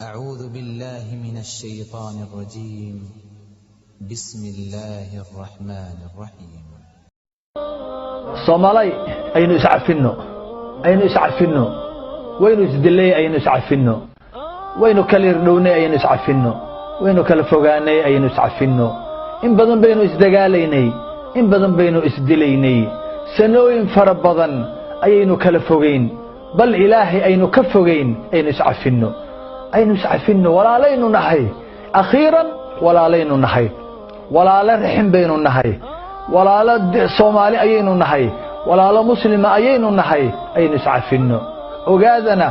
أعوذ بالله من الشيطان الرجيم. بسم الله الرحمن الرحيم. Soomaalaay aynu iscafino waynu isdilay aynu iscafino waynu kala irdhownay aynu iscafino waynu kala fogaanay aynu iscafino in badan baynu isdagaalaynay in badan baynu isdilaynay sanooyin fara badan ayaynu kala fogeyn bal ilaahi aynu ka fogeyn aynu iscafino walaalaynu nahay akhiran walaalaynu nahay walaala rixin baynu nahay walaala Soomaali ayaynu nahay walaala muslima ayaynu nahay aynu iscafino ogaadana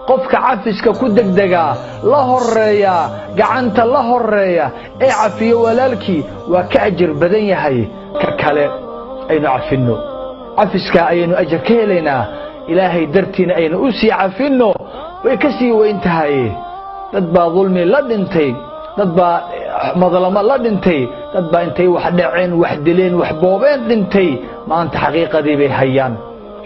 qofka cafiska ku degdega la horeeya gacanta la horeeya ee cafiyo walaalkii waa ka ajir badan yahay ka kale aynu cafino cafiska ayaynu ajir ka helaynaa ilaahay dartiina aynu u sii cafino way ka sii weyn tahay dad baa dulmi la dhintay dad baa madalama la dhintay dad baa intay wax dhaceen wax dileen wax boobeen dhintay maanta xaqiiqadii bay hayaan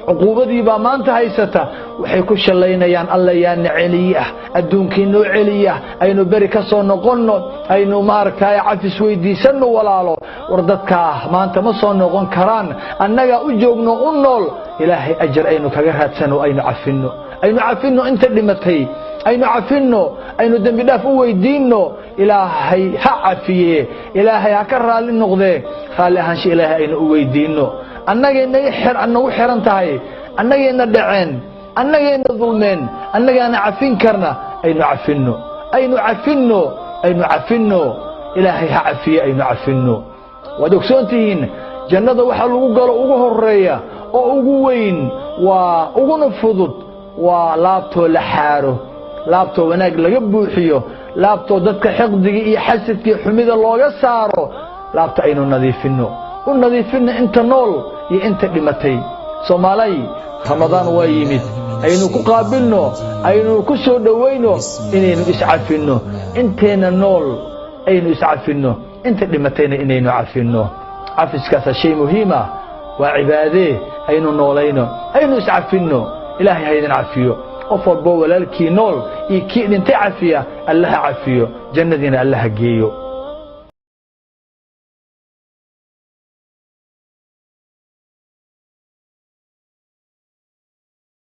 عقوبتي با maanta haysata waxay ku shalaynayaan alla yaa naceliya adduunkiino celiya aynu bari ka soo noqonno aynu maarkay cafis weydiisano walaalo war dadka maanta ma soo noqon karaan annaga u joogno u nool ilaahay ajr aynu kaga raadsano aynu cafino inta dhimatay aynu cafino aynu dambi dhaaf u weydiino ilaahay ha cafiye ilaahay ha ka raali noqde raali ahaansho ilaahay aynu u weydiino annagayna anagu xiran tahay annagayna dhaceen annagayna dulmeen annagana cafin karna aynu cafino ilaahay ha cafiye aynu cafino wad ogsoontihiin jannada waxa lagu galo ugu horeeya oo ugu weyn waa ugu fudud waa laabto la xaaro laabto wanaag laga buuxiyo laabto dadka xiqdiga iyo xasadka xumida looga saaro laabta aynu nadiifino inta nool iyo inta dhimatay Soomaalaay Ramadaan waa yimid aynu ku qaabilno aynu ku soo dhaweyno inaynu iscafino inteena nool aynu iscafino inta dhimatayna inaynu cafino cafiskaas shay muhiim ah waa cibaade aynu noolayno aynu iscafino ilaahay haydan cafiyo qof walba walaalkii nool iyo kii dhintay cafiya Allah cafiyo jannadiina Allah geeyo